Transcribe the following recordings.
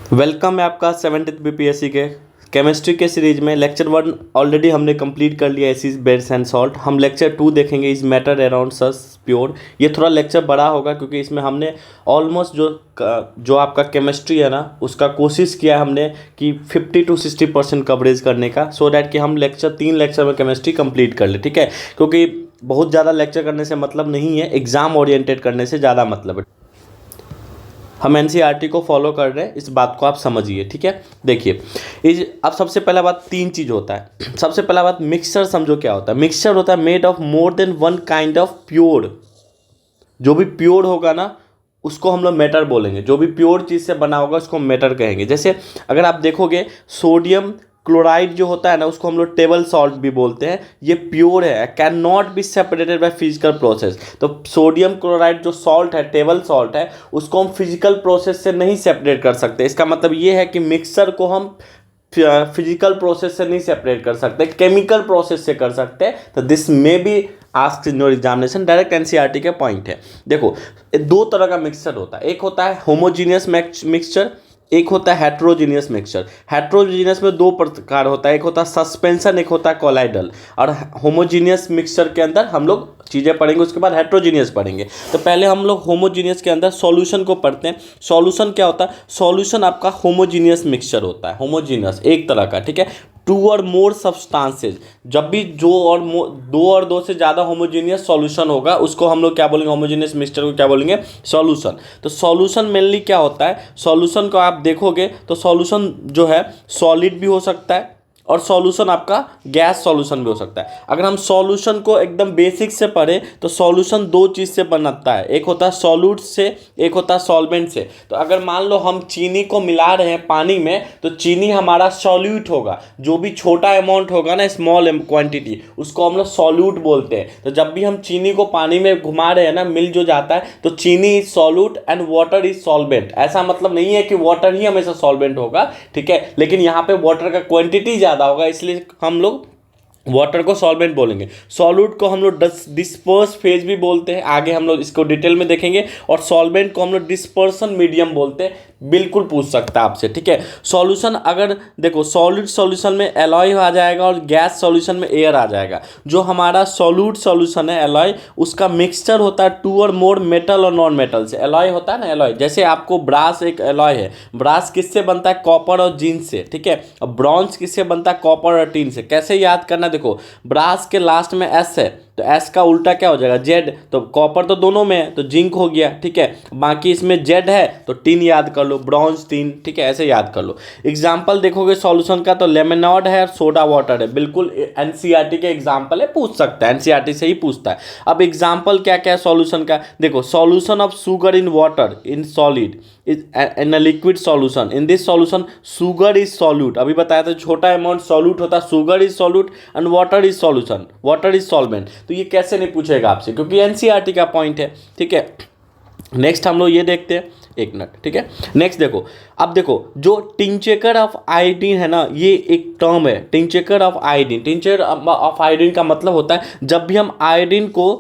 Welcome है आपका 7th BPSC के केमिस्ट्री के सीरीज में। लेक्चर 1 ऑलरेडी हमने कंप्लीट कर लिया, एसिड्स बेस एंड सॉल्ट। हम लेक्चर 2 देखेंगे, is matter around us pure. ये थोड़ा लेक्चर बड़ा होगा क्योंकि इसमें हमने ऑलमोस्ट जो आपका केमिस्ट्री है ना, उसका कोशिश किया हमने कि 50 to 60% कवरेज करने का, सो डैट कि हम 3 लेक्चर में केमिस्ट्री कंप्लीट कर ले। ठीक है, क्योंकि बहुत ज़्यादा लेक्चर करने से मतलब नहीं है, एग्ज़ाम ओरिएंटेड करने से ज़्यादा मतलब है। हम एनसीईआरटी को फॉलो कर रहे हैं, इस बात को आप समझिए। ठीक है, देखिए अब सबसे पहला बात 3 चीज़ होता है। सबसे पहला बात मिक्सचर समझो क्या होता है। मिक्सचर होता है made of more than one kind of pure. जो भी प्योर होगा ना उसको हम लोग मैटर बोलेंगे। जो भी प्योर चीज़ से बना होगा उसको मैटर कहेंगे। जैसे अगर आप देखोगे सोडियम क्लोराइड जो होता है ना, उसको हम लोग टेबल सॉल्ट भी बोलते हैं। ये प्योर है, can not be separated by physical process. तो सोडियम क्लोराइड जो सॉल्ट है, टेबल सॉल्ट है, उसको हम फिजिकल प्रोसेस से नहीं सेपरेट कर सकते। इसका मतलब ये है कि मिक्सर को हम फिजिकल प्रोसेस से नहीं सेपरेट कर सकते, केमिकल प्रोसेस से कर सकते हैं। तो this may be asked in your examination, direct NCERT के पॉइंट है। देखो 2 तरह का मिक्सचर होता है, एक होता है होमोजीनियस मिक्सचर, एक होता है हेट्रोजीनियस मिक्सचर। हेट्रोजीनियस में 2 प्रकार होता है, एक होता है सस्पेंशन, एक होता है कोलाइडल। और होमोजीनियस मिक्सचर के अंदर हम लोग चीज़ें पढ़ेंगे, उसके बाद हेट्रोजीनियस पढ़ेंगे। तो पहले हम लोग होमोजीनियस के अंदर सॉल्यूशन को पढ़ते हैं। सॉल्यूशन क्या होता है? सॉल्यूशन आपका होमोजीनियस मिक्सचर होता है। होमोजीनियस एक तरह का, ठीक है। 2 और मोर सब्सटेंसेज, जब भी 2 और 2 से ज़्यादा होमोजीनियस सॉल्यूशन होगा उसको हम लोग क्या बोलेंगे? होमोजीनियस मिक्सचर को क्या बोलेंगे? सॉल्यूशन। तो सॉल्यूशन मेनली क्या होता है? सॉल्यूशन को आप देखोगे तो सॉल्यूशन जो है सॉलिड भी हो सकता है और सॉल्यूशन आपका गैस सॉल्यूशन भी हो सकता है। अगर हम सॉल्यूशन को एकदम बेसिक से पढ़ें तो सॉल्यूशन 2 चीज़ से बनता है, एक होता है सॉल्यूट से, एक होता है सॉल्वेंट से। तो अगर मान लो हम चीनी को मिला रहे हैं पानी में, तो चीनी हमारा सॉल्यूट होगा। जो भी छोटा अमाउंट होगा ना, स्मॉल क्वांटिटी, उसको हम लोग सॉल्यूट बोलते हैं। तो जब भी हम चीनी को पानी में घुमा रहे हैं ना, मिल जो जाता है, तो चीनी is solute and water is solvent. ऐसा मतलब नहीं है कि वाटर ही हमेशा सॉल्वेंट होगा, ठीक है, लेकिन यहाँ पे वाटर का क्वांटिटी होगा, इसलिए हम लोग वाटर को सॉल्वेंट बोलेंगे। सॉल्यूट को हम लोग डिस्पर्स फेज भी बोलते हैं, आगे हम लोग इसको डिटेल में देखेंगे। और सॉल्वेंट को हम लोग डिस्पर्सन मीडियम बोलते हैं। बिल्कुल पूछ सकता है आपसे, ठीक है। सॉल्यूशन अगर देखो, सॉलिड सॉल्यूशन में एलॉय आ जाएगा और गैस सॉल्यूशन में एयर आ जाएगा। जो हमारा सॉल्यूट सॉल्यूशन है एलॉय, उसका मिक्सचर होता है 2 और मोर मेटल और नॉन मेटल से। एलॉय होता है ना, एलॉय, जैसे आपको ब्रास एक एलॉय है। ब्रास किससे बनता है? कॉपर और जिंक से, ठीक है। अब ब्रॉन्ज किससे बनता है? कॉपर और टिन से। कैसे याद करना? देखो ब्रास के लास्ट में एस है, तो एस का उल्टा क्या हो जाएगा? जेड। तो कॉपर तो दोनों में है, तो जिंक हो गया, ठीक है। बाकी इसमें जेड है तो टिन याद कर लो, ब्रॉन्ज टिन, ठीक है, ऐसे याद कर लो। एग्जाम्पल देखोगे सॉल्यूशन का तो लेमनॉड है और सोडा वाटर है। बिल्कुल एनसीईआरटी के एग्जाम्पल है, पूछ सकता है, एनसीईआरटी से ही पूछता है। अब एग्जाम्पल क्या क्या है सॉल्यूशन का? देखो solution of sugar in water in solid in a liquid solution, in this solution sugar is solute. अभी बताया था छोटा अमाउंट सॉल्यूट होता है, sugar is solute and water is solution, water is solvent. तो ये कैसे नहीं पूछेगा आपसे, क्योंकि एनसीईआरटी का पॉइंट है, ठीक है। नेक्स्ट हम लोग ये देखते हैं, एक मिनट, ठीक है। नेक्स्ट देखो, अब देखो जो टिंचर ऑफ आयोडीन है ना, ये एक टर्म है, tincture of iodine. Tincture of iodine का मतलब होता है जब भी हम आयोडीन को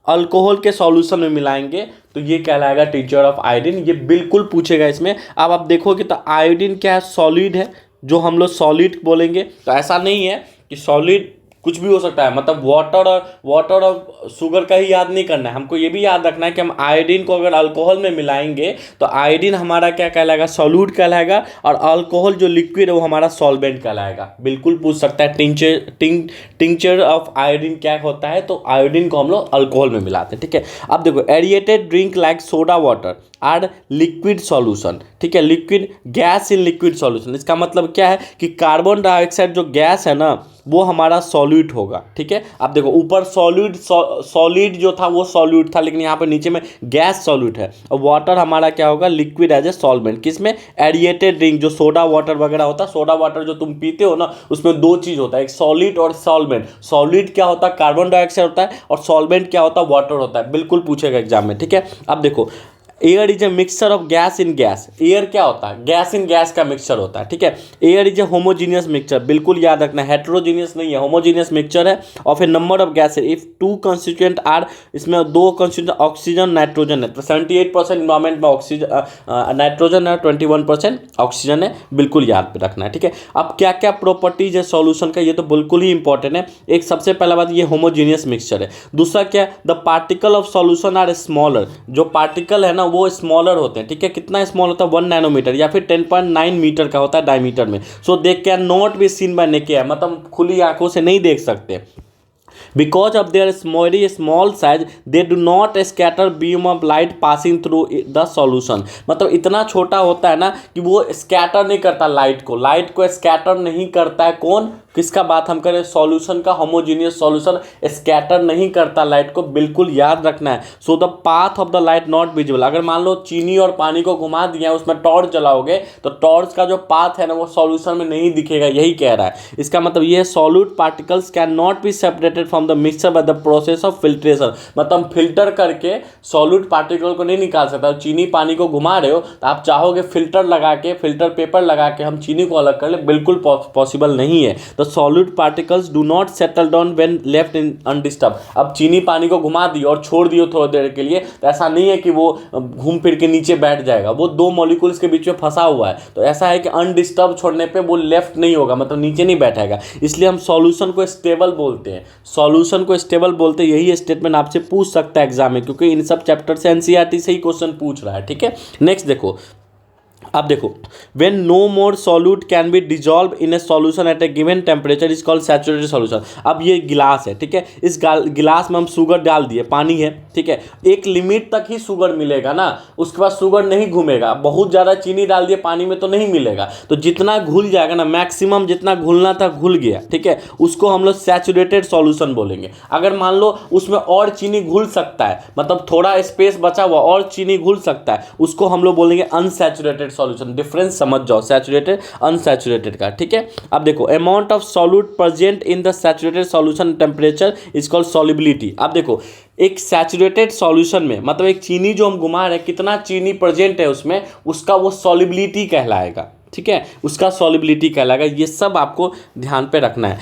अल्कोहल के सॉल्यूशन में मिलाएंगे तो ये कहलाएगा टिंचर ऑफ आयोडीन। ये बिल्कुल पूछेगा इसमें। अब आप देखोगे तो आयोडीन क्या है? सॉलिड है, जो हम लोग सॉलिड बोलेंगे। तो ऐसा नहीं है कि सॉलिड कुछ भी हो सकता है, मतलब वाटर और शुगर का ही याद नहीं करना है, हमको ये भी याद रखना है कि हम आयोडीन को अगर अल्कोहल में मिलाएंगे तो आयोडीन हमारा क्या कहलाएगा? सॉल्यूट कहलाएगा, और अल्कोहल जो लिक्विड है वो हमारा सॉल्वेंट कहलाएगा। बिल्कुल पूछ सकता है टिंचर ऑफ आयोडीन क्या होता है, तो आयोडीन को हम लोग अल्कोहल में मिलाते हैं, ठीक है। अब देखो aerated drink like soda water or liquid solution, ठीक है, liquid gas in liquid solution. इसका मतलब क्या है कि कार्बन डाइऑक्साइड जो गैस है ना, वो हमारा सॉल्यूट होगा, ठीक है। अब देखो ऊपर सॉलिड जो था वो सॉल्यूट था, लेकिन यहाँ पर नीचे में गैस सॉल्यूट है। और वाटर हमारा क्या होगा? Liquid as a solvent. किसमें? एरिएटेड ड्रिंक, जो सोडा वाटर वगैरह होता है, सोडा वाटर जो तुम पीते हो ना, उसमें 2 चीज़ होता है, एक सॉलिड और सॉल्वेंट। सॉलिड क्या होता है? कार्बन डाइऑक्साइड होता है, और सॉल्वेंट क्या होता है? वाटर होता है। बिल्कुल पूछेगा एग्जाम में, ठीक है। अब देखो air is a mixture of gas in gas. Air क्या होता है? गैस इन गैस का मिक्सचर होता है, ठीक है। Air is a homogeneous mixture, बिल्कुल याद रखना, हेट्रोजीनियस नहीं है, होमोजीनियस मिक्सचर है of a number of gases if two constituent are, इसमें दो कंस्टिट्यूएंट ऑक्सीजन नाइट्रोजन है, तो 78% इन्वायरमेंट में ऑक्सीजन नाइट्रोजन है, 21% ऑक्सीजन है, बिल्कुल याद रखना है, ठीक है। अब क्या क्या प्रॉपर्टीज है सॉल्यूशन का, ये तो बिल्कुल ही इंपॉर्टेंट है। एक सबसे पहला बात, ये होमोजीनियस मिक्सचर है। दूसरा क्या, the particle of solution are smaller, जो पार्टिकल है ना वो स्मॉलर होते हैं, ठीक है। कितना स्मॉल होता है? 1 नैनोमीटर या फिर 10.9 मीटर का होता है डायमीटर में। So they can not be seen by naked eye, मतलब खुली आंखों से नहीं देख सकते। Because of their very small size, they do not scatter beam of light passing through the solution। मतलब इतना छोटा होता है ना कि वो स्कैटर नहीं करता लाइट को स्कैटर नहीं करता है। कौन, किसका बात हम करें? सॉल्यूशन का। होमोजीनियस सॉल्यूशन स्कैटर नहीं करता लाइट को, बिल्कुल याद रखना है। So the path of the light not visible. अगर मान लो चीनी और पानी को घुमा दिया, उसमें टॉर्च जलाओगे तो टॉर्च का जो पाथ है ना वो सॉल्यूशन में नहीं दिखेगा, यही कह रहा है। इसका मतलब ये solute particles can not be separated from the mixture by the process of filtration. मतलब फिल्टर करके सॉल्यूट पार्टिकल को नहीं निकाल सकता। चीनी पानी को घुमा रहे हो तो आप चाहोगे फिल्टर लगा के, फिल्टर पेपर लगा के हम चीनी को अलग कर ले, बिल्कुल पॉसिबल नहीं है। तो solute particles do not settle down when left in undisturb. अब चीनी पानी को घुमा दियो और छोड़ दियो थोड़ी देर के लिए, तो ऐसा नहीं है कि वो घूम फिर के नीचे बैठ जाएगा, वो दो मॉलिक्यूल्स के बीच में फंसा हुआ है। तो ऐसा है कि अनडिस्टर्ब छोड़ने पे वो लेफ्ट नहीं होगा, मतलब नीचे नहीं बैठेगा। इसलिए हम सॉल्यूशन को स्टेबल बोलते हैं, सॉल्यूशन को स्टेबल बोलते हैं। यही स्टेटमेंट आपसे पूछ सकता है एग्जाम में, क्योंकि इन सब चैप्टर से एनसीईआरटी से ही क्वेश्चन पूछ रहा है, ठीक है। नेक्स्ट देखो, अब देखो, when no more solute can be dissolve in a solution at a given temperature is called saturated solution. अब ये गिलास है, ठीक है, इस गिलास में हम शुगर डाल दिए, पानी है, ठीक है, एक लिमिट तक ही शुगर मिलेगा ना, उसके बाद शुगर नहीं घूमेगा। बहुत ज़्यादा चीनी डाल दिए पानी में तो नहीं मिलेगा, तो जितना घुल जाएगा ना, मैक्सिमम जितना घुलना था घुल गया, ठीक है, उसको हम लोग सैचुरेटेड सॉल्यूशन बोलेंगे। अगर मान लो उसमें और चीनी घुल सकता है, मतलब थोड़ा स्पेस बचा हुआ और चीनी घुल सकता है, उसको हम लोग बोलेंगे अनसैचुरेटेड सॉल्यूशन। डिफरेंस समझ जाओ सैचुरेटेड अनसैचुरेटेड का, ठीक है। अब देखो, amount of solute present in the saturated solution temperature is called solubility. अब देखो, एक सैचुरेटेड सॉल्यूशन में, मतलब एक चीनी जो हम घुमा रहे हैं, कितना चीनी प्रेजेंट है उसमें, उसका वो सॉल्युबिलिटी कहलाएगा, ठीक है, उसका सॉल्युबिलिटी कहलाएगा। ये सब आपको ध्यान पे रखना है।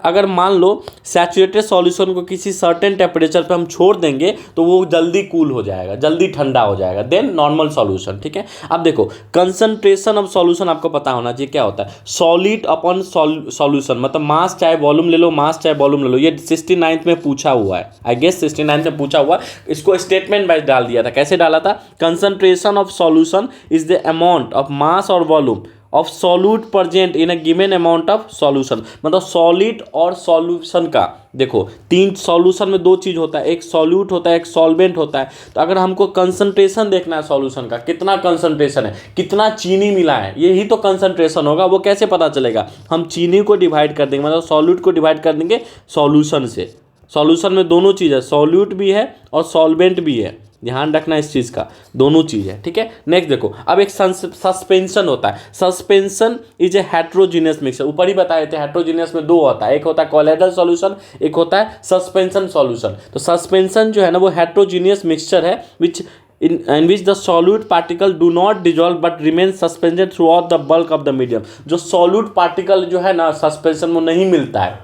अगर मान लो सैचुरेटेड सॉल्यूशन को किसी सर्टेन टेम्परेचर पे हम छोड़ देंगे तो वो जल्दी कूल हो जाएगा, जल्दी ठंडा हो जाएगा, देन नॉर्मल सॉल्यूशन, ठीक है। अब देखो, कंसंट्रेशन ऑफ सॉल्यूशन आपको पता होना चाहिए क्या होता है। सॉलिड अपॉन सॉल्यूशन, मतलब मास चाहे वॉल्यूम ले लो, मास चाहे वॉल्यूम ले लो। ये 69th में पूछा हुआ है, आई गेस 69th में पूछा हुआ। इसको स्टेटमेंट वाइज डाल दिया था। कैसे डाला था? Concentration of solution is the amount of mass और volume of solute present in a given amount of solution. मतलब सॉलिड और सॉल्यूशन का, देखो, तीन सॉल्यूशन में दो चीज होता है, एक सॉल्यूट होता है, एक सॉल्वेंट होता है। तो अगर हमको कंसंट्रेशन देखना है सॉल्यूशन का, कितना कंसंट्रेशन है, कितना चीनी मिला है, यही तो कंसंट्रेशन होगा। वो कैसे पता चलेगा? हम चीनी को डिवाइड कर देंगे, मतलब सॉल्यूट को डिवाइड कर देंगे सॉल्यूशन से। सॉल्यूशन में दोनों चीज़ है, सॉल्यूट भी है और सॉल्वेंट भी है, ध्यान रखना इस चीज़ का, दोनों चीज़ है, ठीक है। नेक्स्ट देखो, अब एक सस्पेंशन होता है। Suspension is a heterogeneous mixture. ऊपर ही बताए थे हेट्रोजीनियस में दो होता है, एक होता है कोलोइडल सॉल्यूशन, एक होता है सस्पेंशन सॉल्यूशन। तो सस्पेंशन जो है ना वो हेट्रोजीनियस मिक्सचर है विच in which the solute particle do not dissolve but remain suspended throughout the bulk of the medium। जो solute particle जो है ना सस्पेंशन में नहीं मिलता है,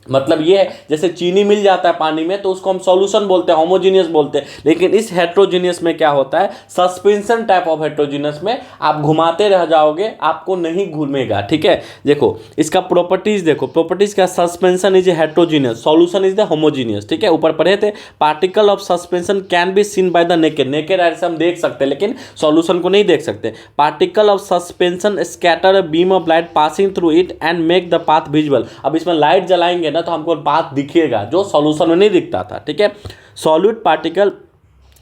मतलब ये है जैसे चीनी मिल जाता है पानी में तो उसको हम सॉल्यूशन बोलते हैं, होमोजीनियस बोलते हैं। लेकिन इस हेट्रोजीनियस में क्या होता है, सस्पेंशन टाइप ऑफ हेट्रोजीनियस में आप घुमाते रह जाओगे, आपको नहीं घूमेगा, ठीक है। देखो इसका प्रॉपर्टीज देखो, प्रॉपर्टीज का, suspension is a heterogeneous, solution is the homogeneous, ठीक है। ऊपर पढ़े थे, particle of suspension can be seen by the naked, naked eye से हम देख सकते हैं लेकिन सॉल्यूशन को नहीं देख सकते। Particle of suspension scatter a beam of light passing through it and make the path visible. अब इसमें लाइट जलाएंगे ना तो हमको बात दिखेगा, जो सॉल्यूशन में नहीं दिखता था, ठीक है। Solute particle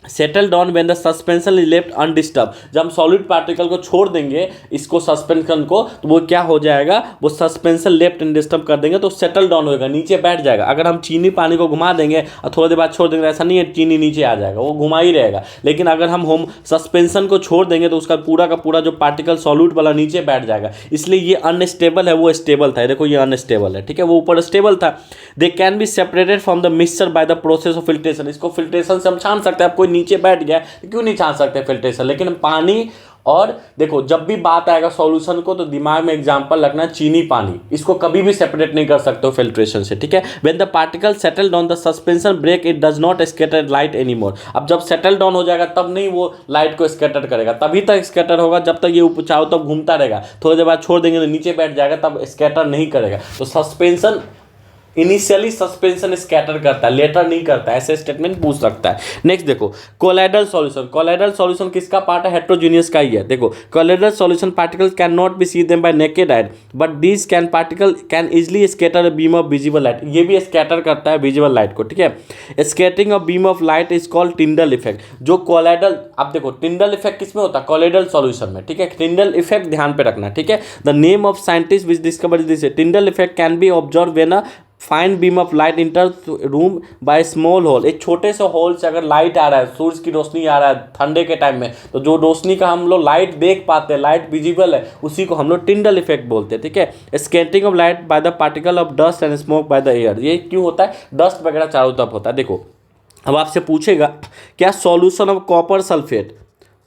settle down when the suspension is left undisturb. जब हम सॉलिड पार्टिकल को छोड़ देंगे, इसको सस्पेंशन को, तो वो क्या हो जाएगा, वो सस्पेंशन लेफ्ट अनडिस्टर्ब कर देंगे तो सेटल डाउन होगा, नीचे बैठ जाएगा। अगर हम चीनी पानी को घुमा देंगे और थोड़ी देर बाद छोड़ देंगे, ऐसा नहीं है चीनी नीचे आ जाएगा, वो घुमा ही रहेगा। लेकिन अगर हम सस्पेंशन को छोड़ देंगे तो उसका पूरा का पूरा जो पार्टिकल सॉल्यूट वाला नीचे बैठ जाएगा। इसलिए ये अनस्टेबल है, वो स्टेबल था। देखो ये अनस्टेबल है, ठीक है, वो ऊपर स्टेबल था। They can be separated from the mixture by the process of filtration. इसको फिल्ट्रेशन से हम छान सकते हैं। आप कोई नीचे बैठ गया तो क्यों नहीं छान सकते फिल्ट्रेशन। लेकिन पानी और देखो जब भी बात आएगा सॉल्यूशन को तो दिमाग में एग्जांपल रखना चीनी पानी, इसको कभी भी सेपरेट नहीं कर सकते हो फिल्ट्रेशन से, ठीक है। When the particle settled on the suspension break it does not scatter light any more. अब जब सेटल डाउन हो जाएगा तब नहीं वो लाइट को स्कैटर करेगा, तभी तक स्कैटर होगा जब तक ये ऊपर चारों तक घूमता रहेगा। थोड़ी देर बाद छोड़ देंगे तो नीचे बैठ जाएगा, तब स्कैटर नहीं करेगा। तो सस्पेंशन इनिशियली सस्पेंशन स्कैटर करता है, लेटर नहीं करता है, ऐसे स्टेटमेंट पूछ सकता है। नेक्स्ट देखो कोलाइडल सॉल्यूशन। कोलाइडल सॉल्यूशन किसका पार्ट है? हेट्रोजीनियस का ही है। देखो colloidal solution particles can not be see them by naked eye but these can particle can easily scatter a beam of visible light. ये भी स्कैटर करता है विजिबल लाइट को, ठीक है। Scattering of beam of light is called Tyndall effect. जो colloidal, अब देखो टिंडल इफेक्ट किसमें होता है? कोलाइडल सॉल्यूशन में, ठीक है। टिंडल इफेक्ट ध्यान पे रखना, ठीक है। The name of scientist which discovered this Tyndall effect can be observe when a fine beam of light enter room by small hole. एक छोटे से होल से अगर लाइट आ रहा है, सूरज की रोशनी आ रहा है ठंडे के टाइम में, तो जो रोशनी का हम लोग लाइट देख पाते हैं, लाइट विजिबल है, उसी को हम लोग टिंडल इफेक्ट बोलते हैं, ठीक है। Scattering of light by the particle of dust and smoke by the air. ये क्यों होता है? डस्ट वगैरह चारों तरफ होता है। देखो अब आपसे पूछेगा क्या solution of copper sulphate,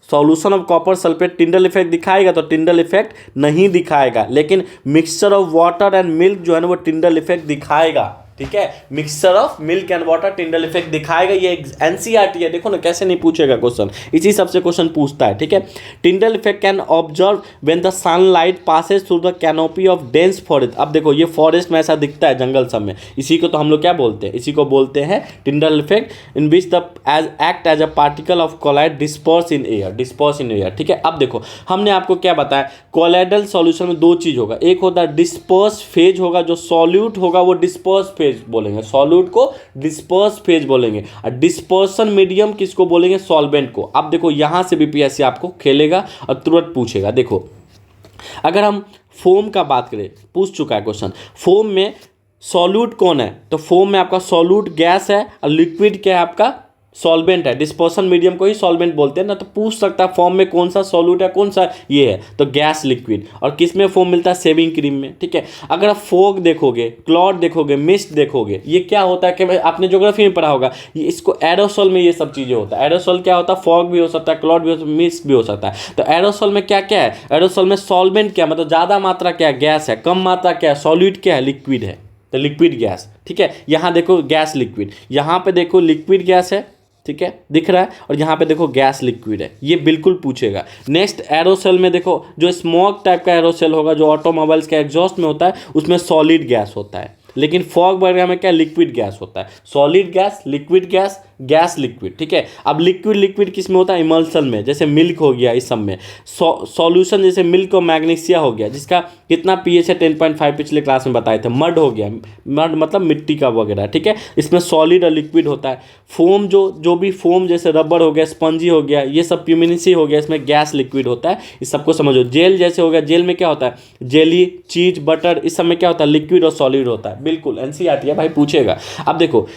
solution of copper sulphate Tyndall effect दिखाएगा? तो टिंडल इफेक्ट नहीं दिखाएगा, लेकिन mixture of water and milk जो है ना वो टिंडल इफेक्ट दिखाएगा, ठीक है। Mixture of milk and water Tyndall effect दिखाएगा। ये एनसीईआरटी है, देखो ना कैसे नहीं पूछेगा क्वेश्चन, इसी सबसे क्वेश्चन पूछता है, ठीक है। टिंडल effect can observe when the sunlight passes through the canopy of dense forest. अब देखो ये फॉरेस्ट में ऐसा दिखता है, जंगल सब में, इसी को तो हम लोग क्या बोलते हैं? इसी को बोलते हैं Tyndall effect in which the act as a particle of colloid disperse in air, disperse in air, ठीक है। अब देखो हमने आपको क्या बताया, कोलाइडल सॉल्यूशन में दो चीज होगा, एक होता है डिस्पर्स फेज होगा, जो सॉल्यूट होगा वो डिस्पर्स फेज बोलेंगे, सॉल्यूट को डिस्पर्स फेज बोलेंगे, और डिस्पर्सन मीडियम किसको बोलेंगे? सॉल्वेंट को। अब देखो यहां से भी पीएससी आपको खेलेगा और तुरंत पूछेगा। देखो अगर हम फोम का बात करें, पूछ चुका है क्वेश्चन, फोम में सॉल्यूट कौन है? तो फोम में आपका सॉल्यूट गैस है और लिक्विड क्या है? आपका सॉल्वेंट है। डिस्पर्सन मीडियम को ही सॉल्वेंट बोलते हैं ना, तो पूछ सकता है फॉर्म में कौन सा सॉल्यूट है, कौन सा ये है, तो गैस लिक्विड। और किस में फोम मिलता है? शेविंग क्रीम में, ठीक है। अगर आप फोग देखोगे, क्लॉड देखोगे, मिस्ट देखोगे, ये क्या होता है कि आपने ज्योग्राफी में पढ़ा होगा, ये इसको एरोसोल में ये सब चीज़ें होता है। एरोसोल क्या होता है? फॉग भी हो सकता है, क्लॉड भी हो सकता है, मिस्ट भी हो सकता है। तो एरोसोल में क्या क्या है? एरोसोल में सॉल्वेंट क्या, मतलब ज़्यादा मात्रा क्या है? गैस है। कम मात्रा क्या है? सॉल्यूट क्या है? लिक्विड है। तो लिक्विड गैस, ठीक है। यहाँ देखो गैस लिक्विड, यहाँ पे देखो लिक्विड गैस है, ठीक है, दिख रहा है, और यहाँ पे देखो गैस लिक्विड है, ये बिल्कुल पूछेगा। नेक्स्ट एरोसेल में देखो जो स्मोक टाइप का एरोसेल होगा, जो ऑटोमोबाइल्स का एग्जॉस्ट में होता है, उसमें सॉलिड गैस होता है। लेकिन फॉग वगैरह में क्या? लिक्विड गैस होता है। Solid gas, liquid gas, gas liquid, ठीक है। अब लिक्विड लिक्विड किस में होता है? इमल्सन में, जैसे मिल्क हो गया, इस सब में। सॉल्यूशन जैसे मिल्क और मैग्नीशिया हो गया, जिसका कितना पीएच है? 10.5 पिछले क्लास में बताए थे। मड हो गया, मड मतलब मिट्टी का वगैरह, ठीक है। इसमें सॉलिड और लिक्विड होता है। फोम जो भी फोम जैसे रबर हो गया, स्पंजी हो गया, ये सब प्यूमिनेसी हो गया, इसमें गैस लिक्विड होता है। इस सबको समझो। जेल जैसे हो गया, जेल में क्या होता है? जेली, चीज, बटर, इस सब में क्या होता है? लिक्विड और सॉलिड होता है। बिल्कुल एनसीईआरटी है भाई, पूछेगा। अब देखो,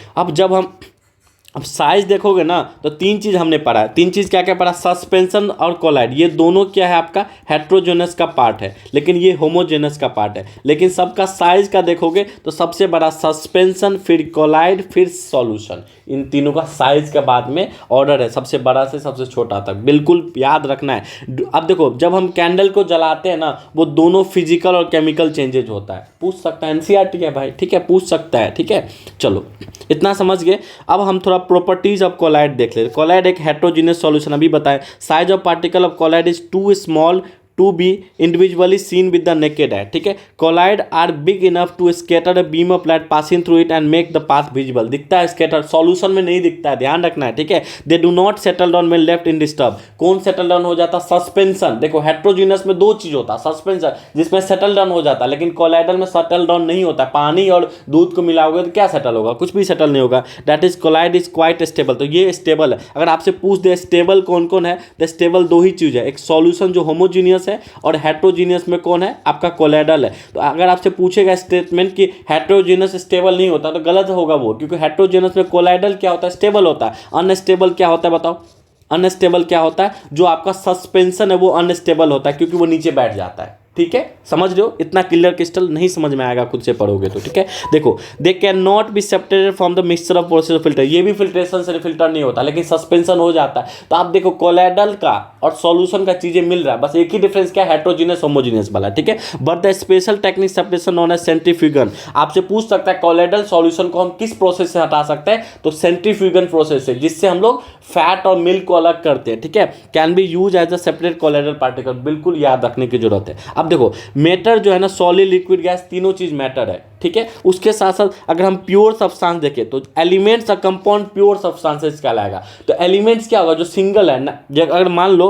अब साइज देखोगे ना तो तीन चीज़ हमने पढ़ा है। तीन चीज़ क्या क्या पढ़ा? सस्पेंशन और कोलाइड, ये दोनों क्या है? आपका हेट्रोजेनस का पार्ट है, लेकिन ये होमोजेनस का पार्ट है। लेकिन सबका साइज का देखोगे तो सबसे बड़ा सस्पेंशन, फिर कोलाइड, फिर सॉल्यूशन। इन तीनों का साइज के बाद में ऑर्डर है, सबसे बड़ा से सबसे छोटा तक, बिल्कुल याद रखना है। अब देखो जब हम कैंडल को जलाते हैं ना, वो दोनों फिजिकल और केमिकल चेंजेज होता है। पूछ सकता है, एनसीईआरटी है भाई, ठीक है, पूछ सकता है, ठीक है। चलो इतना समझ गए। अब हम थोड़ा प्रॉपर्टीज ऑफ कोलाइड देख लेते। कोलाइड एक हेट्रोजीनियस सॉल्यूशन, अभी बताएं। Size of particle of colloid is too small to be individually seen with the naked eye, ठीक है। Colloid are big enough to scatter a beam of light passing through it and make the path visible. दिखता है scatter, solution में नहीं दिखता है, ध्यान रखना है, ठीक है। They do not settle down when left in disturb. कौन सेटल डाउन हो जाता? सस्पेंशन। देखो हेट्रोजीनियस में दो चीज होता है, सस्पेंशन जिसमें सेटल डाउन हो जाता है, लेकिन कोलाइडल में सेटल डाउन नहीं होता। पानी और दूध को मिलाओगे तो क्या सेटल होगा? कुछ भी सेटल नहीं होगा। That is colloid is quite stable. तो ये स्टेबल है। अगर आपसे पूछ दे स्टेबल कौन कौन है, तो स्टेबल दो ही चीज है, एक सॉल्यूशन जो होमोजीनियस है, और हेट्रोजीनियस में कौन है? आपका कोलाइडल है। तो अगर आपसे पूछेगा स्टेटमेंट कि हेट्रोजीनियस स्टेबल नहीं होता, तो गलत होगा वो, क्योंकि हेट्रोजीनियस में कोलाइडल क्या होता है? स्टेबल होता है। अनस्टेबल क्या होता है बताओ? अनस्टेबल क्या होता है? जो आपका सस्पेंशन है वो अनस्टेबल होता है, क्योंकि वो नीचे बैठ जाता है, ठीक है, समझ रहे हो? इतना क्लियर क्रिस्टल नहीं समझ में आएगा खुद से पढ़ोगे तो, ठीक है। देखो, दे can not be separated from the mixture of process filter, ये भी फिल्ट्रेशन से फिल्टर नहीं होता, लेकिन सस्पेंशन हो जाता है। तो आप देखो कोलाइडल का और सॉल्यूशन का चीजें मिल रहा है, बस एक ही डिफरेंस क्या है, हेट्रोजीनियस होमोजीनियस वाला, ठीक है। But the special technique separation known as centrifugation, आपसे पूछ सकता है कोलाइडल सॉल्यूशन को हम किस प्रोसेस से हटा सकते हैं, तो सेंट्रीफ्यूगन प्रोसेस से, जिससे हम लोग फैट और मिल्क को अलग करते हैं, ठीक है। Can be use as a separate colloidal particle, बिल्कुल याद रखने की जरूरत है। अब देखो मैटर जो है ना, सॉलिड लिक्विड गैस तीनों चीज मैटर है, ठीक है। उसके साथ साथ अगर हम प्योर सब्सटेंस देखें तो एलिमेंट्स और कंपाउंड प्योर सब्सटेंसेस कहलाएगा। तो एलिमेंट्स क्या होगा, जो सिंगल है ना, अगर मान लो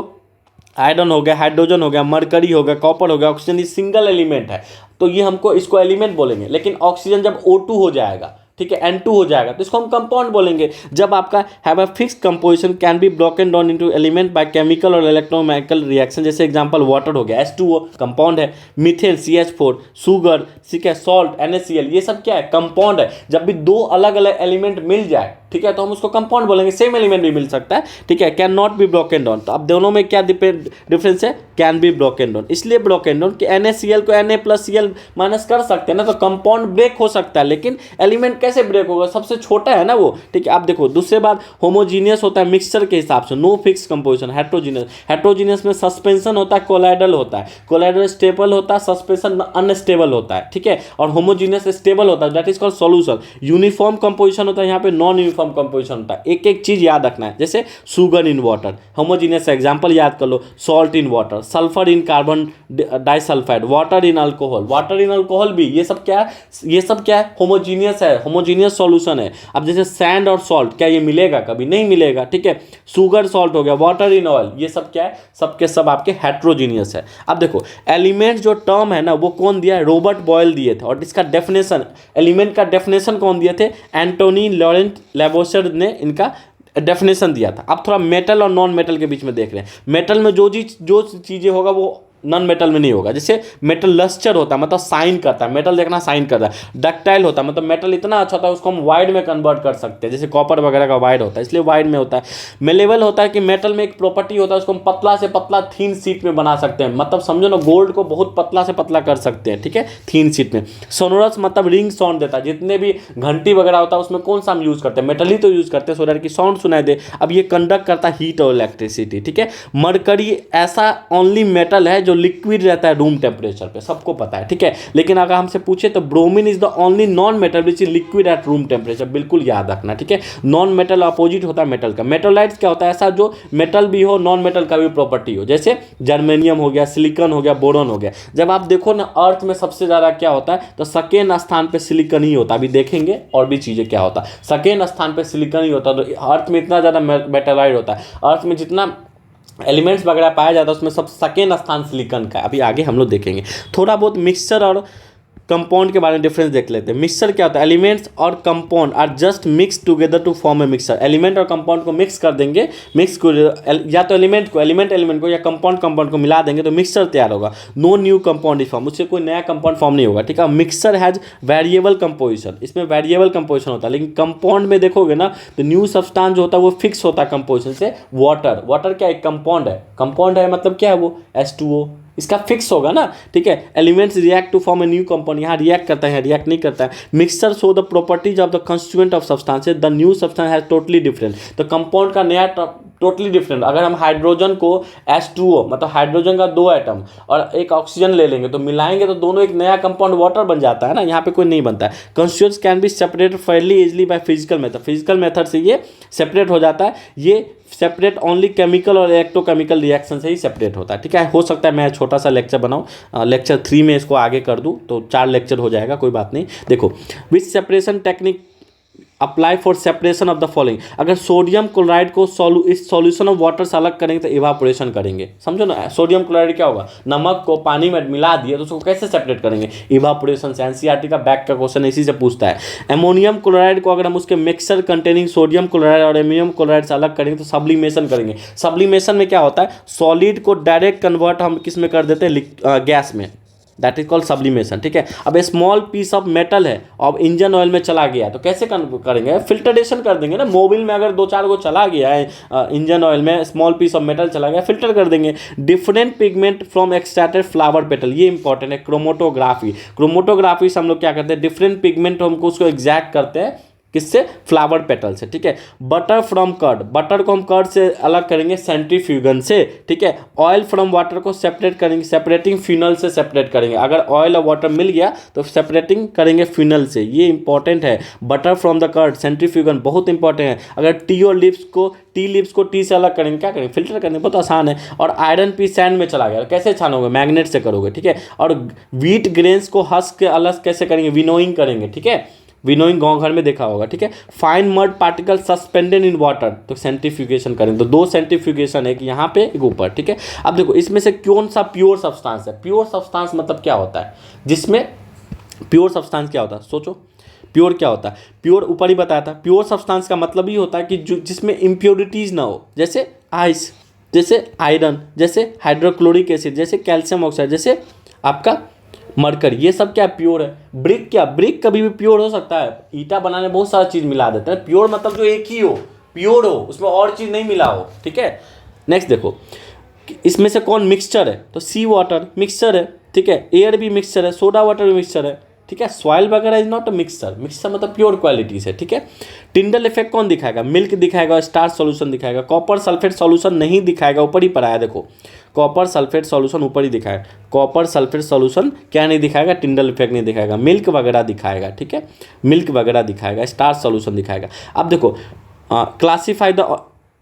आयरन हो गया, हाइड्रोजन हो गया, मरकरी हो गया, कॉपर हो गया, ऑक्सीजन, ये सिंगल एलिमेंट है, तो ये हमको इसको एलिमेंट बोलेंगे। लेकिन ऑक्सीजन जब O2 हो जाएगा, ठीक है, N2 हो जाएगा, तो इसको हम कंपाउंड बोलेंगे। जब आपका have a fix composition can be broken down into element by chemical और इलेक्ट्रोकेमिकल रिएक्शन, जैसे एग्जांपल वाटर हो गया H2O कंपाउंड है, मीथेन CH4, शुगर, ठीक है, सॉल्ट NaCl, ये सब क्या है, कंपाउंड है। जब भी दो अलग अलग एलिमेंट मिल जाए, ठीक है, तो हम उसको कंपाउंड बोलेंगे। सेम एलिमेंट भी मिल सकता है, ठीक है, can not be broken down. तो अब दोनों में क्या डिफरेंस है, कैन बी ब्रोकन डाउन, इसलिए ब्रोकन डाउन कि NaCl को Na+Cl माइनस कर सकते हैं ना, तो कंपाउंड ब्रेक हो सकता है, लेकिन एलिमेंट कैसे ब्रेक होगा, सबसे छोटा है ना वो, ठीक है। आप देखो दूसरे बात, होमोजीनियस होता है मिक्सचर के हिसाब से, नो फिक्स कंपोजिशन। हेट्रोजीनियस में सस्पेंशन होता है, कोलाइडल होता है, कोलाइडल स्टेबल होता है, सस्पेंशन अनस्टेबल होता है, ठीक है। और होमोजीनियस स्टेबल होता है, that is called solution. Uniform composition होता है, यहाँ पे नॉन यूनिफॉर्म कंपोजिशन होता है। एक एक चीज याद रखना है, जैसे sugar in water, homogeneous example याद कर लो, salt in water, sulphur in carbon disulphide, water in alcohol, water in alcohol भी, ये सब क्या है, ये सब क्या है, होमोजीनियस है, होमोजीनियस सॉल्यूशन है। अब जैसे सैंड और सॉल्ट, क्या ये मिलेगा, कभी नहीं मिलेगा, ठीक है। शुगर सॉल्ट हो गया, वाटर इन ऑयल, ये सब क्या है, सबके सब आपके हेट्रोजीनियस है। अब देखो एलिमेंट जो टर्म है ना, वो कौन दिया है, रॉबर्ट बॉयल दिए थे, और इसका डेफिनेशन, एलिमेंट का डेफिनेशन कौन दिए थे, एंटोनी लॉरेंट लेवोसर ने इनका डेफिनेशन दिया था। अब थोड़ा मेटल और नॉन मेटल के बीच में देख रहे हैं। मेटल में जो चीजें होगा वो नॉन मेटल में नहीं होगा। जैसे मेटल लस्टर होता है, मतलब साइन करता है, मेटल देखना साइन करता है। डक्टाइल होता है, मतलब मेटल इतना अच्छा होता है उसको हम वाइड में कन्वर्ट कर सकते हैं, जैसे कॉपर वगैरह का वाइड होता है, इसलिए वाइड में होता है। मेलेबल होता है कि मेटल में एक प्रॉपर्टी होता है, उसको हम पतला से पतला थीन शीट में बना सकते हैं, मतलब समझो ना गोल्ड को बहुत पतला से पतला कर सकते हैं, ठीक है, थीन शीट में। सोनोरस मतलब रिंग साउंड देता है, जितने भी घंटी वगैरह होता है उसमें कौन सा हम यूज करते हैं, मेटल ही तो यूज करते हैं, सो दैट की साउंड सुनाई दे। अब ये कंडक्ट करता है हीट और इलेक्ट्रिसिटी, ठीक है। मरकरी ऐसा ओनली मेटल है जो लिक्विड रहता है रूम टेम्परेचर पे, सबको पता है, ठीक है। लेकिन अगर हमसे पूछे तो bromine is the only non metal which is liquid at room temperature, बिल्कुल याद रखना, ठीक है। नॉन मेटल अपोजिट होता है मेटल का। मेटोलाइट्स क्या होता है, ऐसा जो मेटल भी हो नॉन मेटल का भी प्रॉपर्टी हो, जैसे जर्मेनियम हो गया, सिलिकॉन हो गया, बोरॉन हो गया। जब आप देखो ना अर्थ में सबसे ज्यादा क्या होता है, तो सेकेंड स्थान पे सिलिकॉन ही होता है। अभी देखेंगे और भी चीजें क्या होता है, सेकेंड स्थान पे सिलिकॉन ही होता है। तो अर्थ में इतना ज्यादा मेटलाइट होता है, अर्थ में जितना एलिमेंट्स वगैरह पाया जाता है उसमें सब सेकेंड स्थान सिलिकॉन का है। अभी आगे हम लोग देखेंगे थोड़ा बहुत मिक्सचर और कंपाउंड के बारे में डिफरेंस देख लेते हैं। मिक्सचर क्या होता है, एलिमेंट्स और compound are just mix together to form a mixture. Element और कंपाउंड को मिक्स कर देंगे, मिक्स को या तो एलिमेंट को या कंपाउंड को मिला देंगे तो मिक्सचर तैयार होगा। No new compound is form, उससे कोई नया कंपाउंड फॉर्म नहीं होगा, ठीक है। मिक्सचर हैज वेरिएबल कंपोजिशन, इसमें वेरिएबल कंपोजिशन होता है। लेकिन कंपाउंड में देखोगे ना तो न्यू सब्सटेंस जो होता है वो फिक्स होता है कंपोजिशन से। वाटर क्या एक कंपाउंड है मतलब क्या है वो H2O, इसका फिक्स होगा ना, ठीक है। Elements react to form a new compound, यहाँ रिएक्ट करता है, रिएक्ट नहीं करता है। Mixture show the properties of the constituent of substances, the new substance has totally different. तो कंपाउंड का नया टोटली डिफरेंट, अगर हम हाइड्रोजन को H2O मतलब हाइड्रोजन का 2 एटम और एक ऑक्सीजन ले लेंगे तो मिलाएंगे तो दोनों एक नया कंपाउंड वाटर बन जाता है ना, यहाँ पे कोई नहीं बनता है। Constituents can be separated Fairlie easily by physical method, physical method से ये सेपरेट हो जाता है। ये सेपरेट ओनली केमिकल और इलेक्ट्रोकेमिकल रिएक्शन से ही सेपरेट होता है, ठीक है। हो सकता है मैं छोटा सा लेक्चर बनाऊं, लेक्चर 3 में इसको आगे कर दूं तो 4 लेक्चर हो जाएगा, कोई बात नहीं। देखो which separation technique apply for separation of the following, अगर सोडियम क्लोराइड को इस सॉल्यूशन ऑफ वाटर से अलग करेंगे तो इवापोरेशन करेंगे, समझो ना। सोडियम क्लोराइड क्या होगा, नमक को पानी में मिला दिए तो उसको कैसे सेपरेट करेंगे, इवापोरेशन से। एनसीईआरटी का बैक का क्वेश्चन इसी से पूछता है। एमोनियम क्लोराइड को अगर हम उसके मिक्सर कंटेनिंग सोडियम क्लोराइड और एमोनियम क्लोराइड से अलग करेंगे तो सब्लिमेशन करेंगे। सब्लिमेशन में क्या होता है, सॉलिड को डायरेक्ट कन्वर्ट हम किस में कर देते हैं, गैस में, दैट इज कॉल्ड सब्लिमेशन, ठीक है। अब ए स्मॉल पीस ऑफ मेटल है अब इंजन ऑयल में चला गया तो कैसे करेंगे, फिल्ट्रेशन कर देंगे ना। मोबिल में अगर 2-4 गो चला गया है इंजन ऑयल में, स्मॉल पीस ऑफ मेटल चला गया, फिल्टर कर देंगे। Different pigment from extracted flower petal, ये इंपॉर्टेंट है। क्रोमोटोग्राफी, क्रोमोटोग्राफी से हम लोग क्या करते हैं, डिफरेंट पिगमेंट हमको उसको एग्जैक्ट करते हैं, किससे, फ्लावर पेटल से, ठीक है। बटर फ्रॉम कर्ड, बटर को हम कर्ड से अलग करेंगे सेंट्रीफ्यूगन से, ठीक है। ऑयल फ्रॉम वाटर को सेपरेट करेंगे, सेपरेटिंग फ्यूनल से सेपरेट करेंगे। अगर ऑयल और वाटर मिल गया तो सेपरेटिंग करेंगे फ्यूनल से, ये इंपॉर्टेंट है। बटर फ्रॉम द कर्ड, सेंट्रीफ्यूगन बहुत इंपॉर्टेंट है। अगर टी और लिप्स को टी से अलग करेंगे, क्या करेंगे, फिल्टर करेंगे, बहुत आसान है। और आयरन पीस सैंड में चला गया कैसे छानोगे, मैग्नेट से करोगे, ठीक है। और व्हीट ग्रेन्स को हस्क के अलग कैसे करेंगे, विनोइंग करेंगे, ठीक है। विनोइंग गांव घर में देखा होगा, ठीक है। Fine mud particle suspended in water, तो सेंट्रीफ्यूगेशन करेंगे, तो 2 सेंट्रीफ्यूगेशन है, एक यहाँ पे एक ऊपर, ठीक है। अब देखो इसमें से कौन सा प्योर सब्सटेंस है। प्योर सब्सटेंस मतलब क्या होता है, जिसमें प्योर सब्सटेंस क्या होता है, सोचो प्योर क्या होता है। प्योर ऊपर ही बताया था, प्योर सब्सटेंस का मतलब ही होता है कि जो जिसमें इम्प्योरिटीज़ ना हो, जैसे आइस, जैसे आयरन, जैसे हाइड्रोक्लोरिक एसिड, जैसे कैल्शियम ऑक्साइड, जैसे आपका मरकरी, ये सब क्या प्योर है। ब्रिक क्या, ब्रिक कभी भी प्योर हो सकता है, ईटा बनाने में बहुत सारा चीज़ मिला देते हैं। प्योर मतलब जो एक ही हो, प्योर हो, उसमें और चीज़ नहीं मिला हो, ठीक है। नेक्स्ट देखो इसमें से कौन मिक्सचर है, तो सी वाटर मिक्सचर है, ठीक है। एयर भी मिक्सचर है, सोडा वाटर भी मिक्सचर है, ठीक है। सॉइल वगैरह is not a mixture, mixture मतलब प्योर क्वालिटीज है, ठीक है। टिंडल इफेक्ट कौन दिखाएगा, मिल्क दिखाएगा, स्टार्च सॉल्यूशन दिखाएगा। कॉपर सल्फेट सॉल्यूशन नहीं दिखाएगा, ऊपर ही पढ़ाया देखो, कॉपर सल्फेट सॉल्यूशन ऊपर ही दिखाएगा। कॉपर सल्फेट सॉल्यूशन क्या नहीं दिखाएगा, टिंडल इफेक्ट नहीं दिखाएगा। मिल्क वगैरह दिखाएगा, ठीक है, मिल्क वगैरह दिखाएगा, स्टार्च सॉल्यूशन दिखाएगा। अब देखो classify the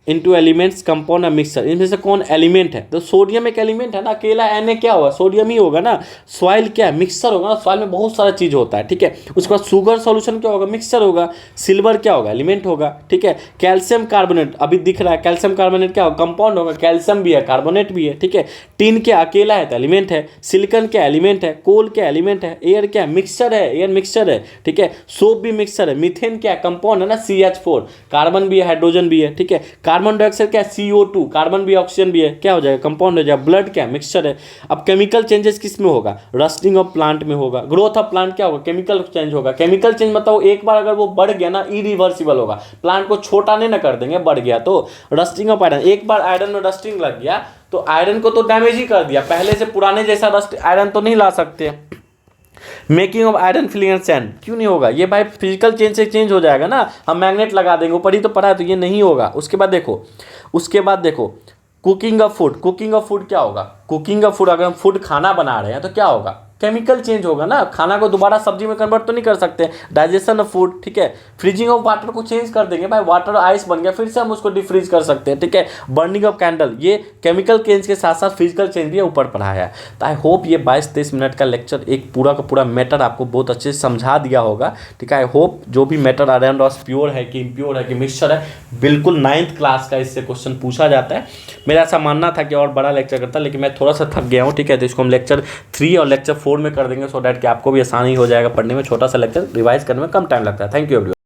into elements compound और मिक्सचर, इनमें से कौन एलिमेंट है, तो सोडियम एक एलिमेंट है ना, अकेला Na क्या होगा, सोडियम ही होगा ना। सॉइल क्या है, मिक्सचर होगा ना, सॉइल में बहुत सारा चीज़ होता है, ठीक है। उसके बाद शुगर सॉल्यूशन क्या होगा, मिक्सचर होगा। सिल्वर क्या होगा, एलिमेंट होगा, ठीक है। कैल्शियम कार्बोनेट अभी दिख रहा है, कैल्शियम कार्बोनेट क्या होगा, कंपाउंड होगा, कैल्शियम भी है, कार्बोनेट भी है, ठीक है। टिन क्या अकेला है तो एलिमेंट है। सिलिकन क्या एलिमेंट है, कोल क्या एलिमेंट है। एयर क्या मिक्सचर है, एयर मिक्सचर है, ठीक है। सोप भी मिक्सचर है। मीथेन क्या कंपाउंड है ना, CH4, कार्बन भी है, हाइड्रोजन भी है, ठीक है। कार्बन डाइऑक्साइड क्या, CO2, कार्बन भी ऑक्सीजन भी है, क्या हो जाएगा, कंपाउंड हो जाएगा। ब्लड क्या मिक्सचर है। अब केमिकल चेंजेस किस में होगा, रस्टिंग ऑफ प्लांट में होगा। ग्रोथ ऑफ प्लांट क्या होगा, केमिकल चेंज होगा। केमिकल चेंज मतलब एक बार अगर वो बढ़ गया ना, इरिवर्सिबल होगा, प्लांट को छोटा नहीं ना कर देंगे, बढ़ गया तो। रस्टिंग ऑफ आयरन, एक बार आयरन में रस्टिंग लग गया तो आयरन को तो डैमेज ही कर दिया, पहले से पुराने जैसा रस्ट आयरन तो नहीं ला सकते। Making of iron filling and sand, क्यों नहीं होगा, ये भाई फिजिकल चेंज से चेंज हो जाएगा ना, हम मैग्नेट लगा देंगे, ऊपर ही तो पड़ा है, तो ये नहीं होगा। उसके बाद देखो cooking of food, cooking of food क्या होगा, कुकिंग ऑफ फूड अगर हम फूड खाना बना रहे हैं तो क्या होगा, केमिकल चेंज होगा ना, खाना को दोबारा सब्जी में कन्वर्ट तो नहीं कर सकते। डाइजेशन ऑफ फूड, ठीक है। फ्रीजिंग ऑफ वाटर को चेंज कर देंगे भाई, वाटर आइस बन गया, फिर से हम उसको डिफ्रीज कर सकते हैं, ठीक है। बर्निंग ऑफ कैंडल, ये केमिकल चेंज के साथ साथ फिजिकल चेंज भी ऊपर पढ़ाया है। तो आई होप ये 22-23 मिनट का लेक्चर एक पूरा का पूरा मैटर आपको बहुत अच्छे से समझा दिया होगा, ठीक है। आई होप जो भी मैटर अराउंड अस प्योर है कि इम्प्योर है कि मिक्सचर है, बिल्कुल 9th क्लास का इससे क्वेश्चन पूछा जाता है। मेरा ऐसा मानना था कि और बड़ा लेक्चर करता, लेकिन मैं थोड़ा सा थक गया हूँ, ठीक है। तो इसको हम लेक्चर 3 और लेक्चर 4 में कर देंगे, सो डैट कि आपको भी आसानी हो जाएगा पढ़ने में। छोटा सा लेक्चर रिवाइज करने में कम टाइम लगता है। Thank you everyone.